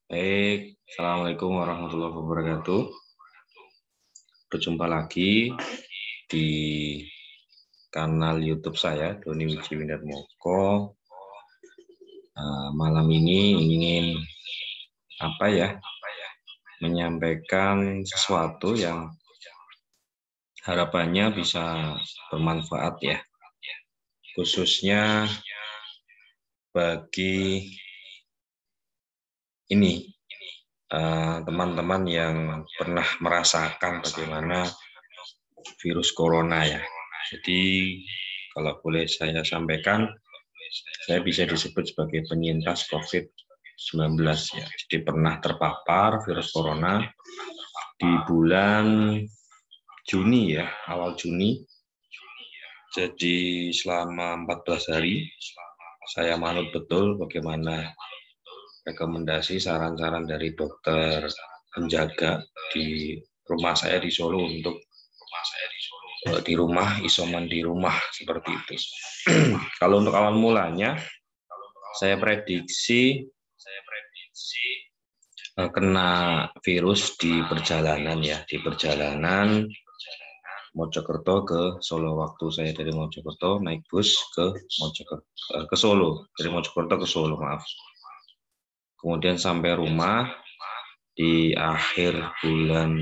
Baik, Assalamualaikum warahmatullahi wabarakatuh. Berjumpa lagi di kanal YouTube saya, Doni Wiji Windarmoko. Malam ini ingin menyampaikan sesuatu yang harapannya bisa bermanfaat ya, khususnya bagi teman-teman yang pernah merasakan bagaimana virus corona ya. Jadi kalau boleh saya sampaikan, saya bisa disebut sebagai penyintas COVID-19 ya. Jadi pernah terpapar virus corona di bulan Juni ya, awal Juni. Jadi selama 14 hari saya manut betul bagaimana rekomendasi saran-saran dari dokter penjaga di rumah saya di Solo untuk di rumah, isoman di rumah seperti itu. Kalau untuk awal mulanya, saya prediksi kena virus di perjalanan ya, di perjalanan Mojokerto ke Solo. Waktu saya dari Mojokerto naik bus ke Solo, dari Mojokerto ke Solo, maaf. Kemudian sampai rumah di akhir bulan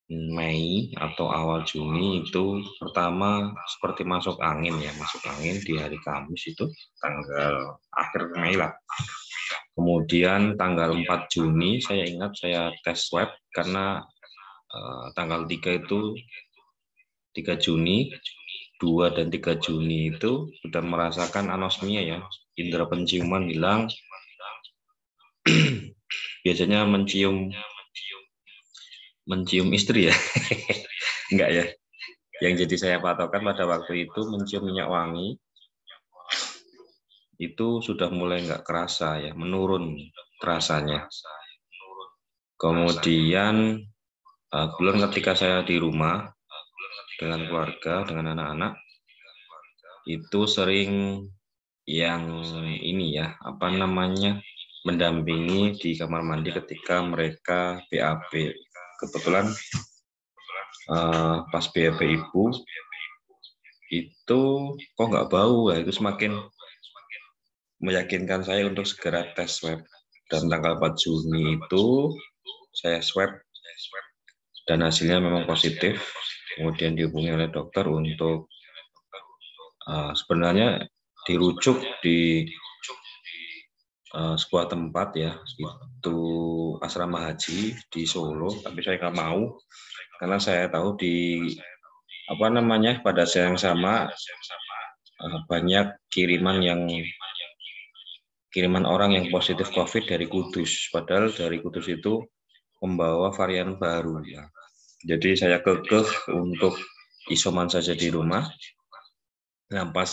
Mei atau awal Juni itu pertama seperti masuk angin di hari Kamis itu tanggal akhir Mei lah. Kemudian tanggal 4 Juni saya ingat saya tes swab karena tanggal 3 itu 3 Juni 2 dan 3 Juni itu sudah merasakan anosmia ya, indera penciuman hilang. Biasanya mencium istri ya. Enggak ya. Yang jadi saya patokan pada waktu itu mencium minyak wangi itu sudah mulai enggak kerasa ya, menurun terasanya. Kemudian kebetulan ketika saya di rumah dengan keluarga, dengan anak-anak, itu sering yang mendampingi di kamar mandi ketika mereka BAB. Kebetulan pas BAB ibu itu kok nggak bau ya, itu semakin meyakinkan saya untuk segera tes swab. Dan tanggal 4 Juni itu saya swab dan hasilnya memang positif. Kemudian dihubungi oleh dokter untuk sebenarnya dirujuk di sebuah tempat ya, itu asrama haji di Solo, tapi saya nggak mau karena saya tahu pada saat yang sama banyak kiriman orang yang positif COVID dari Kudus, padahal dari Kudus itu membawa varian baru ya. Jadi saya kekeh untuk isoman saja di rumah. Nah, pas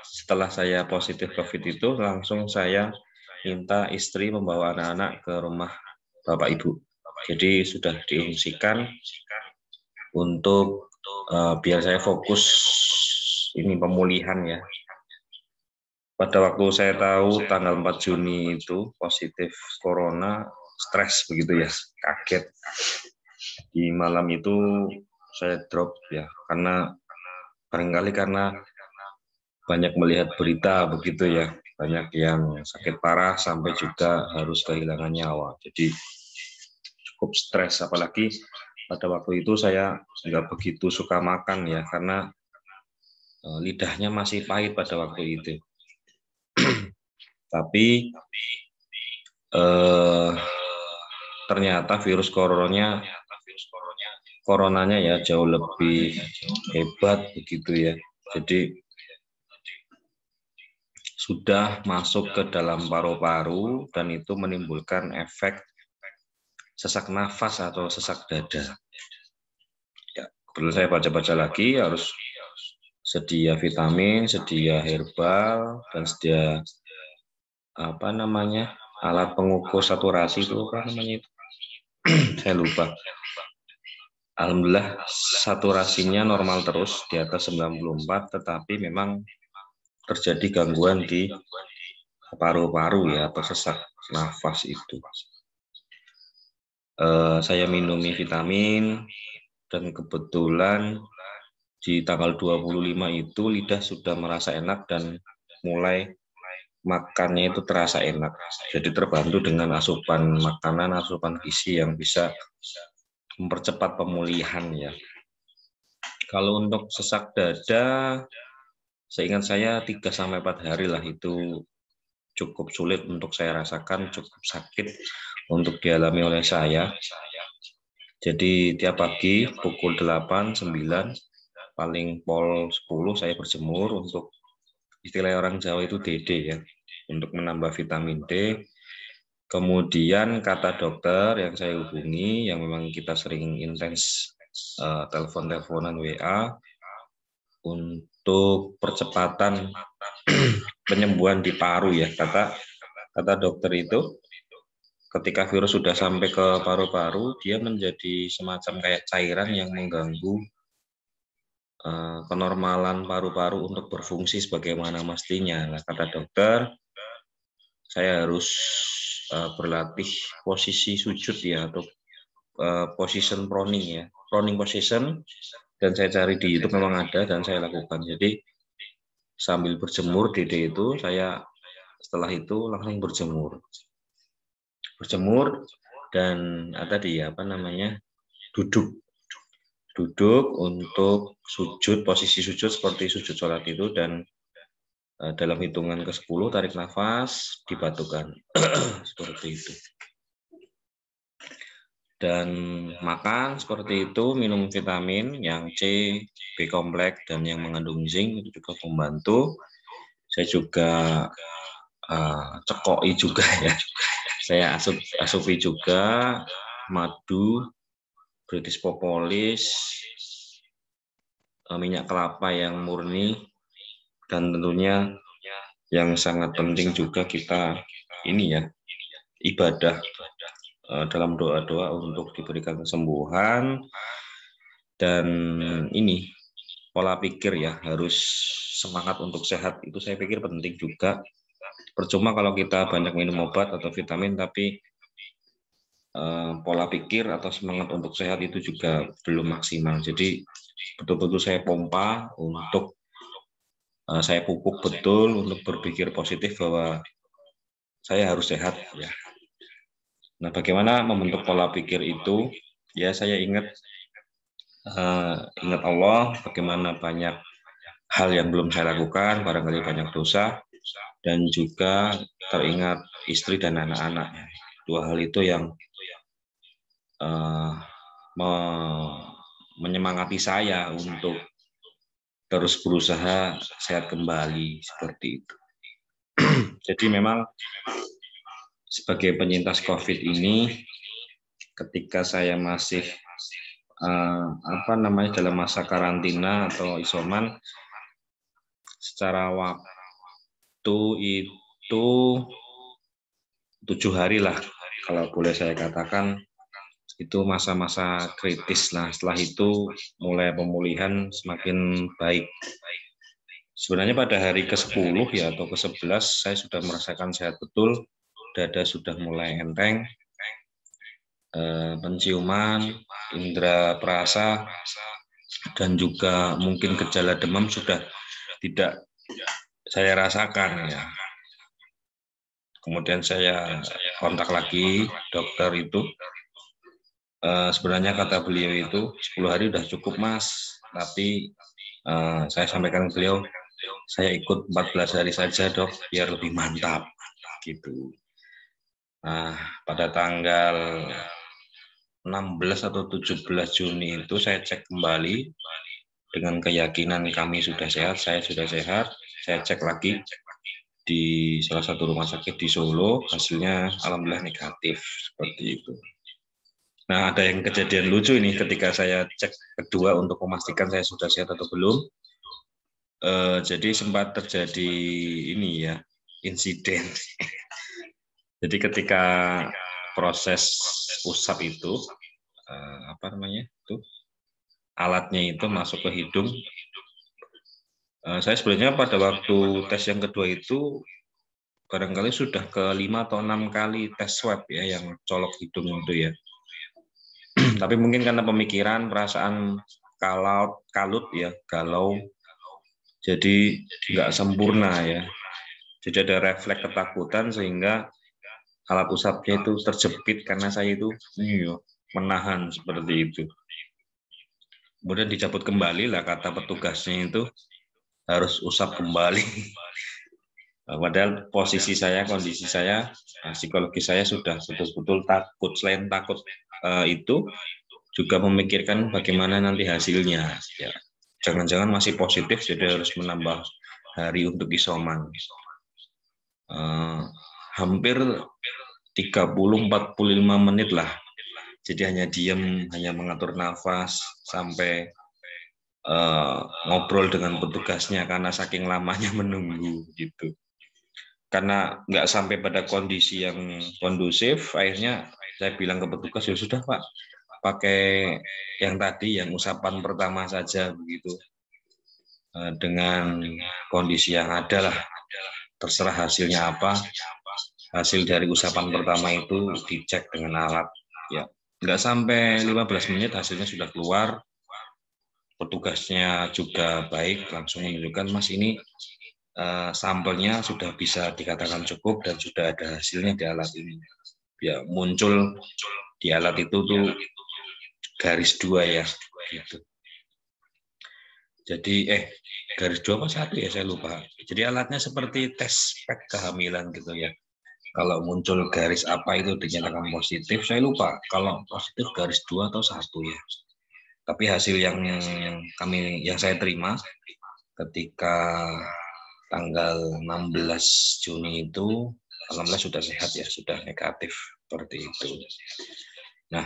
setelah saya positif COVID itu langsung saya minta istri membawa anak-anak ke rumah Bapak Ibu. Jadi sudah diungsikan untuk biar saya fokus pemulihan ya. Pada waktu saya tahu tanggal 4 Juni itu positif corona, stres begitu ya, kaget. Di malam itu saya drop ya, karena banyak melihat berita begitu ya, banyak yang sakit parah sampai juga harus kehilangan nyawa. Jadi cukup stres, apalagi pada waktu itu saya nggak begitu suka makan ya, karena lidahnya masih pahit pada waktu itu. Tapi ternyata virus coronanya ya jauh lebih hebat begitu ya. Jadi sudah masuk ke dalam paru-paru dan itu menimbulkan efek sesak nafas atau sesak dada. Ya, perlu saya baca-baca lagi, harus sedia vitamin, sedia herbal, dan sedia alat pengukur saturasi itu itu. Saya lupa. Alhamdulillah saturasinya normal terus di atas 94, tetapi memang terjadi gangguan di paru-paru ya, atau sesak nafas itu. Saya minumi vitamin, dan kebetulan di tanggal 25 itu lidah sudah merasa enak dan mulai makannya itu terasa enak. Jadi terbantu dengan asupan makanan, asupan gizi yang bisa mempercepat pemulihan ya. Kalau untuk sesak dada, seingat saya 3-4 hari lah, itu cukup sulit untuk saya rasakan, cukup sakit untuk dialami oleh saya. Jadi tiap pagi pukul 8, 9, paling pol 10 saya berjemur untuk istilah orang Jawa itu DD ya, untuk menambah vitamin D. Kemudian kata dokter yang saya hubungi, yang memang kita sering intens telepon-teleponan WA, untuk percepatan penyembuhan di paru ya. Kata dokter itu, ketika virus sudah sampai ke paru-paru, dia menjadi semacam kayak cairan yang mengganggu kenormalan paru-paru untuk berfungsi sebagaimana mestinya. Nah, kata dokter, saya harus berlatih posisi sujud ya, atau position proning ya, proning position, dan saya cari di YouTube memang ada dan saya lakukan. Jadi sambil berjemur DD itu, saya setelah itu langsung berjemur dan tadi apa namanya, duduk untuk sujud, posisi sujud seperti sujud sholat itu, dan dalam hitungan ke-10 tarik nafas, dibatukan seperti itu. Dan makan seperti itu, minum vitamin yang C, B kompleks, dan yang mengandung zinc itu juga membantu. Saya juga cekoi juga ya. Saya asupi juga madu, British propolis, minyak kelapa yang murni, dan tentunya yang sangat penting juga kita ini ya, ibadah dalam doa-doa untuk diberikan kesembuhan. Dan ini pola pikir ya, harus semangat untuk sehat, itu saya pikir penting juga. Percuma kalau kita banyak minum obat atau vitamin tapi pola pikir atau semangat untuk sehat itu juga belum maksimal. Jadi betul-betul saya pompa untuk saya pupuk betul untuk berpikir positif bahwa saya harus sehat ya. Nah, bagaimana membentuk pola pikir itu? Ya, saya ingat Allah, bagaimana banyak hal yang belum saya lakukan, barangkali banyak dosa, dan juga teringat istri dan anak-anak. Dua hal itu yang menyemangati saya untuk terus berusaha sehat kembali seperti itu. Jadi memang sebagai penyintas COVID ini, ketika saya masih dalam masa karantina atau isoman, secara waktu itu 7 hari lah, kalau boleh saya katakan, itu masa-masa kritis. Nah, setelah itu mulai pemulihan semakin baik. Sebenarnya pada hari ke-10 ya atau ke-11 saya sudah merasakan sehat betul, dada sudah mulai enteng, penciuman, indera perasa, dan juga mungkin gejala demam sudah tidak saya rasakan ya. Kemudian saya kontak lagi dokter itu. Sebenarnya kata beliau itu 10 hari udah cukup Mas, tapi saya sampaikan ke beliau, saya ikut 14 hari saja dok, biar lebih mantap gitu. Nah, pada tanggal 16 atau 17 Juni itu saya cek kembali dengan keyakinan kami sudah sehat, saya sudah sehat, saya cek lagi di salah satu rumah sakit di Solo, hasilnya alhamdulillah negatif seperti itu. Nah, ada yang kejadian lucu ini ketika saya cek kedua untuk memastikan saya sudah sehat atau belum. Jadi sempat terjadi ini ya, insiden. Jadi ketika proses usap itu, alatnya itu masuk ke hidung. Saya sebenarnya pada waktu tes yang kedua itu barangkali sudah ke 5 atau 6 kali tes swab ya yang colok hidung itu ya. Tapi mungkin karena pemikiran, perasaan kalut ya, galau, jadi nggak sempurna ya. Jadi ada refleks ketakutan sehingga alat usapnya itu terjepit karena saya itu menahan seperti itu. Kemudian dicabut kembali lah, kata petugasnya itu harus usap kembali. Padahal posisi saya, kondisi saya, psikologi saya sudah betul-betul takut. Selain takut itu juga memikirkan bagaimana nanti hasilnya. Ya, jangan-jangan masih positif, jadi harus menambah hari untuk isoman. Hampir 30-45 menit lah. Jadi hanya diam, hanya mengatur nafas sampai ngobrol dengan petugasnya karena saking lamanya menunggu gitu. Karena nggak sampai pada kondisi yang kondusif, akhirnya saya bilang ke petugas, ya sudah Pak, pakai yang tadi, yang usapan pertama saja begitu. Dengan kondisi yang ada lah, terserah hasilnya apa. Hasil dari usapan pertama itu dicek dengan alat, ya nggak sampai 15 menit hasilnya sudah keluar. Petugasnya juga baik, langsung menunjukkan, Mas ini sampelnya sudah bisa dikatakan cukup dan sudah ada hasilnya di alat ini. Ya muncul di alat itu tuh garis 2 ya, gitu. Jadi garis 2 apa 1 ya, saya lupa. Jadi alatnya seperti tes pack kehamilan gitu ya. Kalau muncul garis apa itu dinyatakan positif, saya lupa. Kalau positif garis 2 atau 1 ya. Tapi hasil yang saya terima ketika tanggal 16 Juni itu, 16 sudah sehat ya, sudah negatif seperti itu. Nah,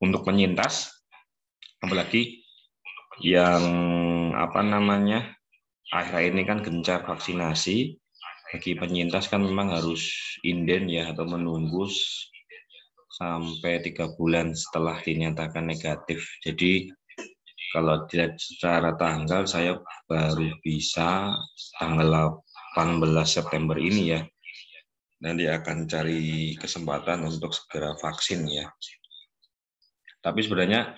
untuk penyintas, apalagi yang akhir ini kan gencar vaksinasi, bagi penyintas kan memang harus inden ya, atau menunggu sampai 3 bulan setelah dinyatakan negatif. Jadi kalau dilihat secara tanggal, saya baru bisa tanggal 18 September ini ya. Nanti akan cari kesempatan untuk segera vaksin ya. Tapi sebenarnya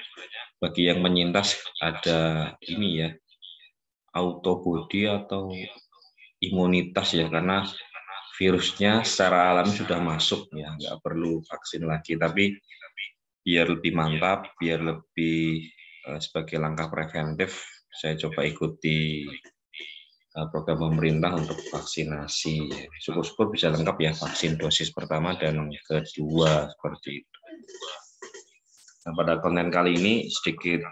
bagi yang menyintas ada ini ya, autobody atau imunitas ya, karena virusnya secara alami sudah masuk ya, nggak perlu vaksin lagi. Tapi biar lebih mantap, biar lebih sebagai langkah preventif, saya coba ikuti program pemerintah untuk vaksinasi. Syukur-syukur bisa lengkap ya, vaksin dosis pertama dan kedua seperti itu. Nah, pada konten kali ini sedikit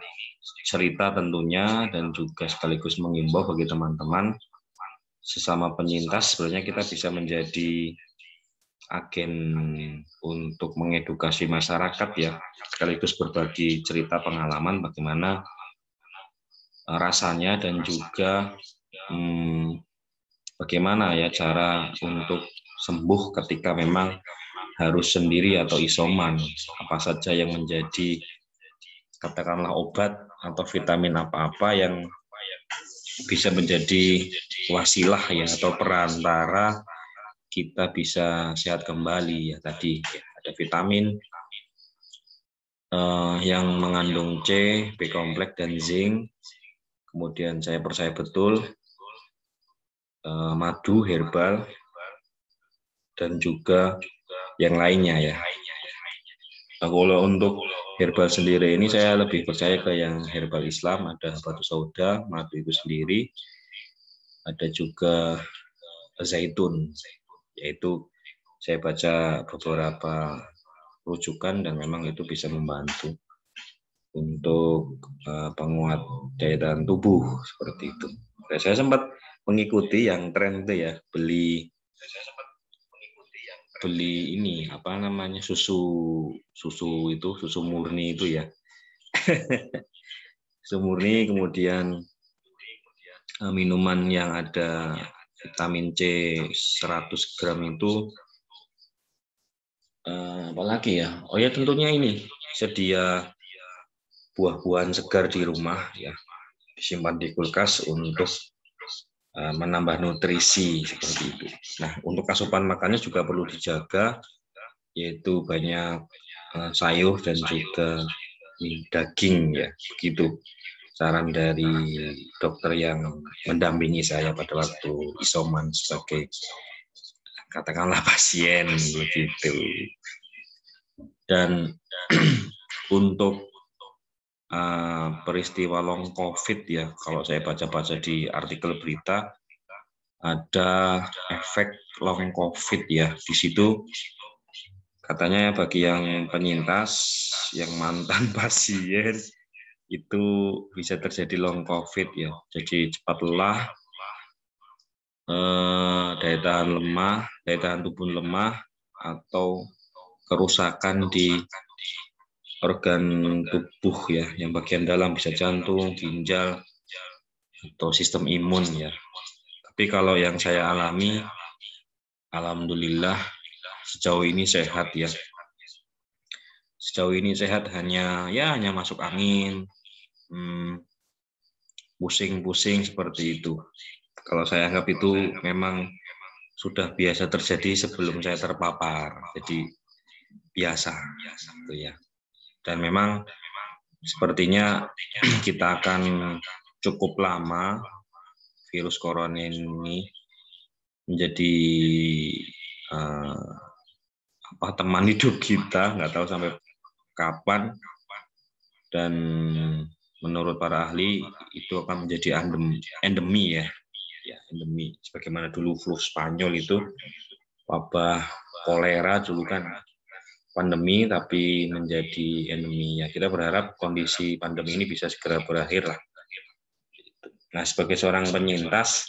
cerita tentunya, dan juga sekaligus mengimbau bagi teman-teman sesama penyintas, sebenarnya kita bisa menjadi agen untuk mengedukasi masyarakat ya, sekaligus berbagi cerita pengalaman bagaimana rasanya dan juga bagaimana ya cara untuk sembuh ketika memang harus sendiri atau isoman. Apa saja yang menjadi katakanlah obat atau vitamin apa-apa yang bisa menjadi wasilah ya, atau perantara kita bisa sehat kembali ya. Tadi ya, ada vitamin yang mengandung C, B kompleks dan zinc. Kemudian saya percaya betul madu herbal dan juga yang lainnya ya. Nah, kalau untuk herbal sendiri ini saya lebih percaya ke yang herbal Islam, ada batu sauda, madu itu sendiri, ada juga zaitun, yaitu saya baca beberapa rujukan dan memang itu bisa membantu untuk penguat daya tahan tubuh seperti itu. Dan saya sempat mengikuti yang tren itu ya, beli ini susu murni itu ya. Susu murni, kemudian minuman yang ada vitamin C 100 gram itu, apalagi ya, oh ya tentunya ini sedia buah-buahan segar di rumah ya, disimpan di kulkas untuk menambah nutrisi seperti itu. Nah, untuk asupan makannya juga perlu dijaga, yaitu banyak sayur dan juga daging ya, begitu saran dari dokter yang mendampingi saya pada waktu isoman sebagai katakanlah pasien begitu. Dan untuk peristiwa long COVID ya, kalau saya baca-baca di artikel berita, ada efek long COVID ya. Di situ katanya bagi yang penyintas, yang mantan pasien, itu bisa terjadi long COVID ya. Jadi cepat lelah, daya tahan lemah, daya tahan tubuh lemah, atau kerusakan di organ tubuh ya, yang bagian dalam bisa jantung, ginjal, atau sistem imun ya. Tapi kalau yang saya alami, alhamdulillah sejauh ini sehat ya. Sejauh ini sehat, hanya masuk angin, pusing-pusing seperti itu. Kalau saya anggap itu memang sudah biasa terjadi sebelum saya terpapar. Jadi biasa gitu ya. Dan memang sepertinya kita akan cukup lama virus corona ini menjadi teman hidup kita, nggak tahu sampai kapan. Dan menurut para ahli itu akan menjadi endemi ya, endemi. Sebagaimana dulu flu Spanyol itu, wabah kolera dulu kan pandemi tapi menjadi endemi ya. Kita berharap kondisi pandemi ini bisa segera berakhir lah. Nah, sebagai seorang penyintas,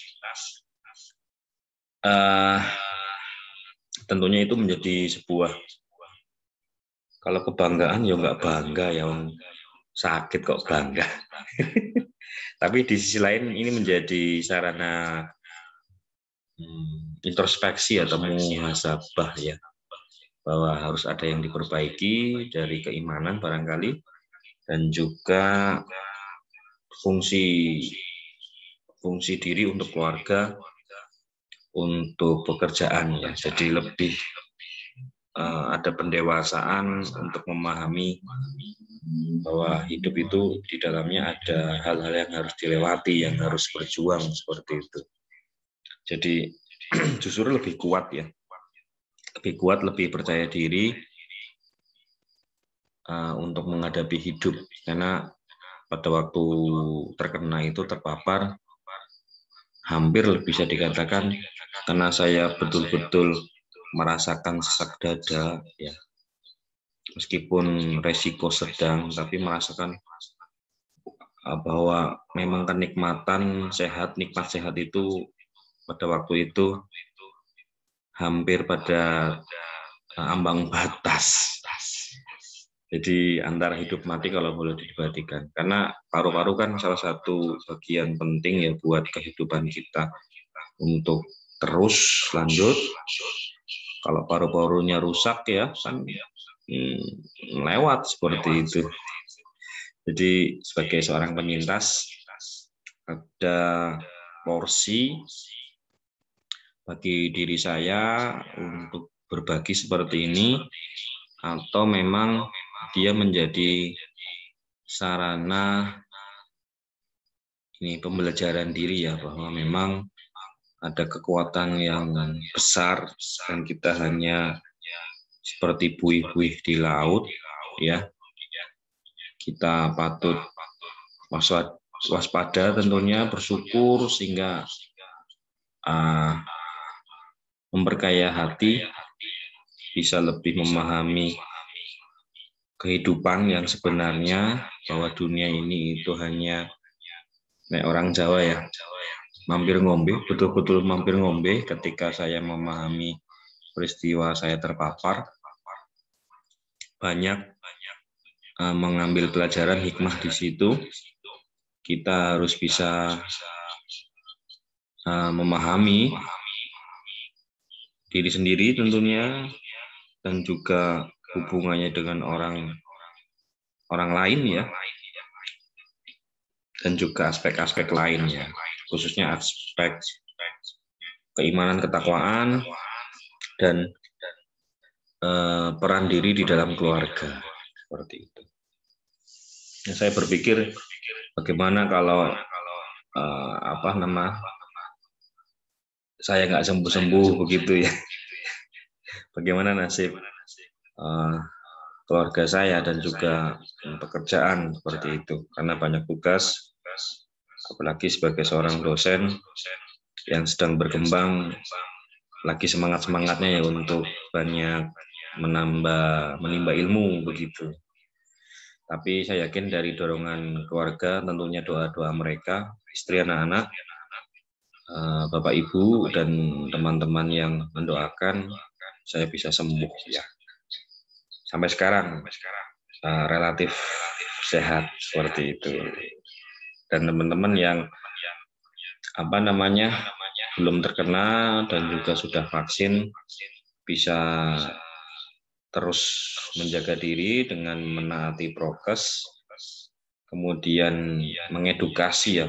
tentunya itu menjadi sebuah, kalau kebanggaan ya nggak bangga ya, sakit kok bangga. Tapi di sisi lain ini menjadi sarana introspeksi atau muhasabah ya, bahwa harus ada yang diperbaiki dari keimanan barangkali, dan juga fungsi diri untuk keluarga, untuk pekerjaan ya. Jadi lebih ada pendewasaan untuk memahami bahwa hidup itu di dalamnya ada hal-hal yang harus dilewati, yang harus berjuang seperti itu. Jadi justru lebih kuat ya, lebih kuat, lebih percaya diri untuk menghadapi hidup. Karena pada waktu terkena itu, terpapar, hampir bisa dikatakan karena saya betul-betul merasakan sesak dada ya, meskipun resiko sedang, tapi merasakan bahwa memang kenikmatan sehat, nikmat sehat itu pada waktu itu hampir pada ambang batas. Jadi antara hidup mati kalau boleh diperhatikan. Karena paru-paru kan salah satu bagian penting ya buat kehidupan kita untuk terus lanjut. Kalau paru-parunya rusak ya kan lewat seperti itu. Jadi sebagai seorang penyintas ada porsi bagi diri saya untuk berbagi seperti ini, atau memang dia menjadi sarana ini pembelajaran diri ya, bahwa memang ada kekuatan yang besar dan kita hanya seperti buih-buih di laut ya. Kita patut waspada tentunya, bersyukur sehingga memperkaya hati, bisa lebih memahami kehidupan yang sebenarnya, bahwa dunia ini itu hanya orang Jawa ya, mampir ngombe, betul-betul mampir ngombe. Ketika saya memahami peristiwa saya terpapar, banyak mengambil pelajaran hikmah di situ. Kita harus bisa memahami diri sendiri tentunya, dan juga hubungannya dengan orang lain ya, dan juga aspek-aspek lainnya. khususnya aspek keimanan, ketakwaan, dan peran diri di dalam keluarga, seperti itu. Nah, saya berpikir bagaimana kalau saya nggak sembuh-sembuh begitu ya. Bagaimana nasib keluarga saya dan juga pekerjaan seperti itu, karena banyak tugas, apalagi sebagai seorang dosen yang sedang berkembang, lagi semangat-semangatnya ya untuk banyak menimba ilmu begitu. Tapi saya yakin dari dorongan keluarga, tentunya doa-doa mereka, istri, anak-anak, Bapak Ibu dan teman-teman yang mendoakan, saya bisa sembuh ya. Sampai sekarang relatif sehat seperti itu. Dan teman-teman yang belum terkena dan juga sudah vaksin bisa terus menjaga diri dengan menaati prokes, kemudian mengedukasi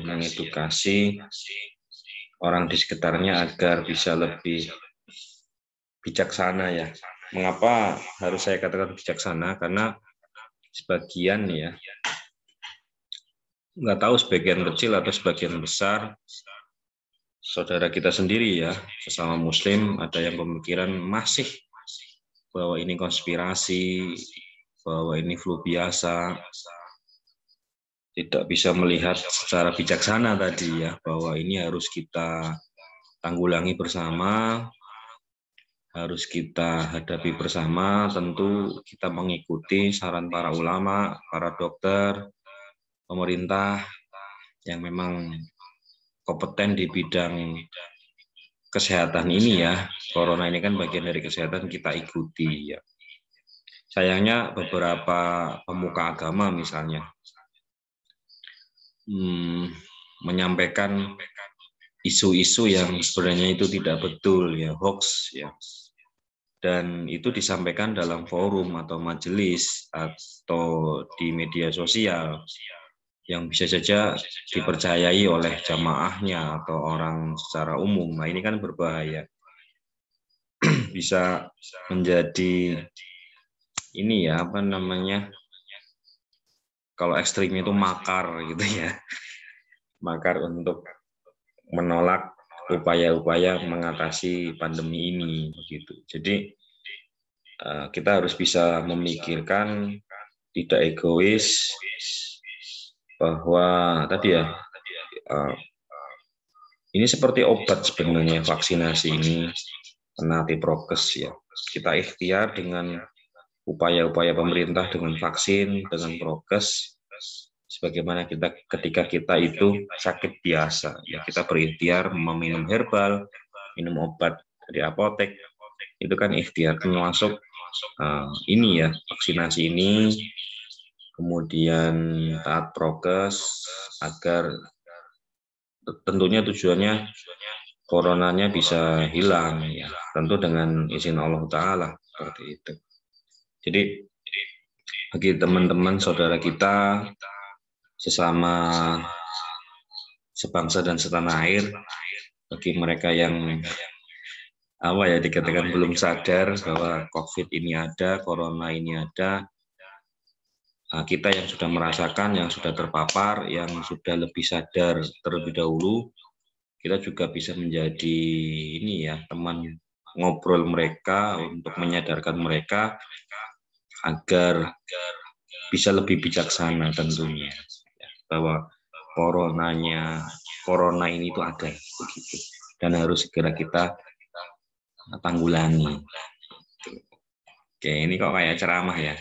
orang di sekitarnya agar bisa lebih bijaksana ya. Mengapa harus saya katakan bijaksana? Karena sebagian ya, nggak tahu sebagian kecil atau sebagian besar saudara kita sendiri ya, sesama Muslim, ada yang pemikiran masih bahwa ini konspirasi, bahwa ini flu biasa, tidak bisa melihat secara bijaksana tadi ya, bahwa ini harus kita tanggulangi bersama, harus kita hadapi bersama. Tentu kita mengikuti saran para ulama, para dokter, pemerintah yang memang kompeten di bidang kesehatan ini ya. Corona ini kan bagian dari kesehatan, kita ikuti ya. Sayangnya beberapa pemuka agama misalnya menyampaikan isu-isu yang sebenarnya itu tidak betul ya, hoax ya. Dan itu disampaikan dalam forum atau majelis atau di media sosial yang bisa saja dipercayai oleh jamaahnya atau orang secara umum. Nah, ini kan berbahaya. Bisa menjadi ini ya, kalau ekstrim itu makar gitu ya. Makar untuk menolak upaya-upaya mengatasi pandemi ini begitu. Jadi kita harus bisa memikirkan, tidak egois, bahwa tadi ya ini seperti obat sebenarnya, vaksinasi ini, menaati prokes ya. Kita ikhtiar dengan upaya-upaya pemerintah dengan vaksin, dengan prokes, sebagaimana ketika kita itu sakit biasa ya, kita berikhtiar meminum herbal, minum obat dari apotek, itu kan ikhtiar, termasuk ini ya, vaksinasi ini, kemudian taat prokes agar tentunya tujuannya coronanya bisa hilang ya, tentu dengan izin Allah Ta'ala seperti itu. Jadi bagi teman-teman saudara kita sesama sebangsa dan setanah air, bagi mereka yang dikatakan belum sadar bahwa COVID ini ada, corona ini ada, kita yang sudah merasakan, yang sudah terpapar, yang sudah lebih sadar terlebih dahulu, kita juga bisa menjadi ini ya, teman ngobrol mereka untuk menyadarkan mereka agar bisa lebih bijaksana tentunya, bahwa corona ini itu ada begitu, dan harus segera kita tanggulangi. Oke, ini kok kayak ceramah ya.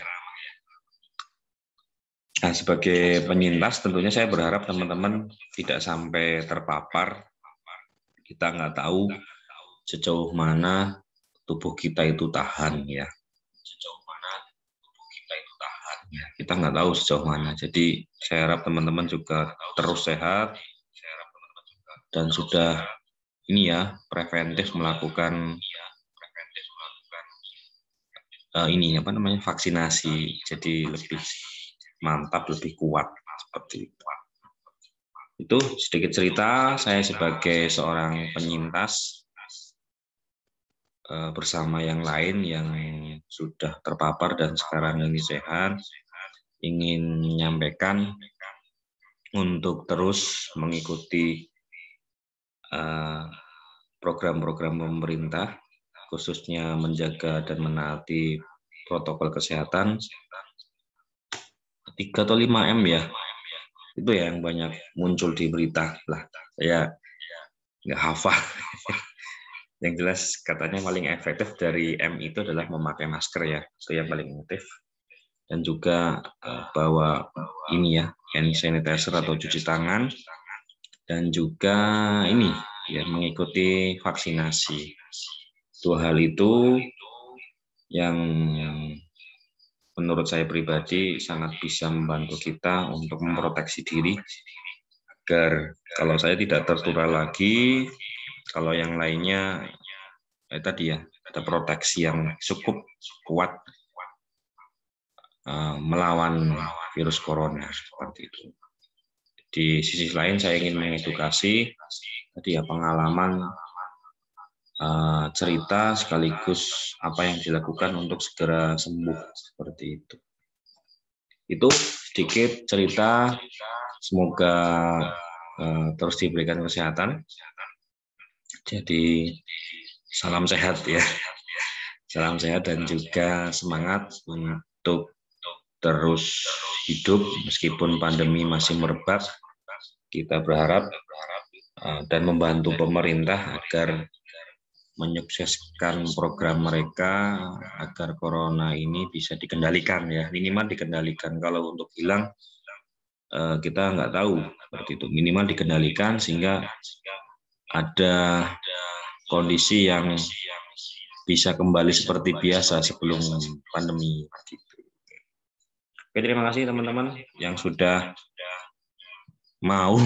Nah, sebagai penyintas tentunya saya berharap teman-teman tidak sampai terpapar. Kita nggak tahu sejauh mana tubuh kita itu tahan ya. Kita nggak tahu sejauh mana. Jadi saya harap teman-teman juga terus sehat dan sudah ini ya, preventif melakukan vaksinasi. Jadi lebih mantap, lebih kuat seperti itu. Itu sedikit cerita saya sebagai seorang penyintas bersama yang lain yang sudah terpapar dan sekarang ini sehat, ingin menyampaikan untuk terus mengikuti program-program pemerintah, khususnya menjaga dan menaati protokol kesehatan 3 atau 5M ya. Itu ya yang banyak muncul di berita lah. Saya nggak hafal. Yang jelas katanya paling efektif dari M itu adalah memakai masker ya. Itu yang paling efektif. Dan juga bawa ini ya, hand sanitizer atau cuci tangan. Dan juga ini ya, mengikuti vaksinasi. 2 hal itu yang menurut saya pribadi sangat bisa membantu kita untuk memproteksi diri agar kalau saya tidak tertular lagi, kalau yang lainnya tadi ya ada proteksi yang cukup kuat melawan virus corona seperti itu. Di sisi lain saya ingin mengedukasi tadi ya pengalaman cerita sekaligus apa yang dilakukan untuk segera sembuh seperti itu. Itu sedikit cerita, semoga terus diberikan kesehatan. Jadi salam sehat ya, salam sehat dan juga semangat untuk terus hidup meskipun pandemi masih merebak. Kita berharap dan membantu pemerintah agar menyukseskan program mereka agar corona ini bisa dikendalikan ya, minimal dikendalikan. Kalau untuk hilang kita nggak tahu seperti itu, minimal dikendalikan sehingga ada kondisi yang bisa kembali seperti biasa sebelum pandemi. Oke, terima kasih teman-teman yang sudah mau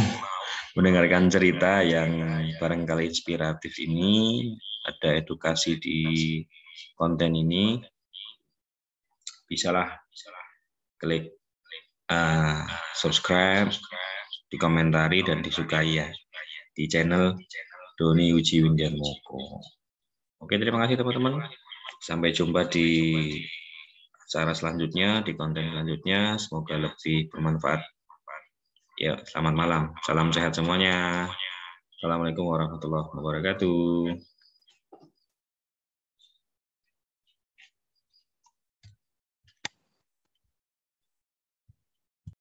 mendengarkan cerita yang barangkali inspiratif ini. Ada edukasi di konten ini, bisalah klik subscribe, dikomentari dan disukai ya di channel Doni Uji Windiarmoko. Oke, terima kasih teman-teman. Sampai jumpa di acara selanjutnya, di konten selanjutnya. Semoga lebih bermanfaat. Ya, selamat malam. Salam sehat semuanya. Assalamualaikum warahmatullahi wabarakatuh.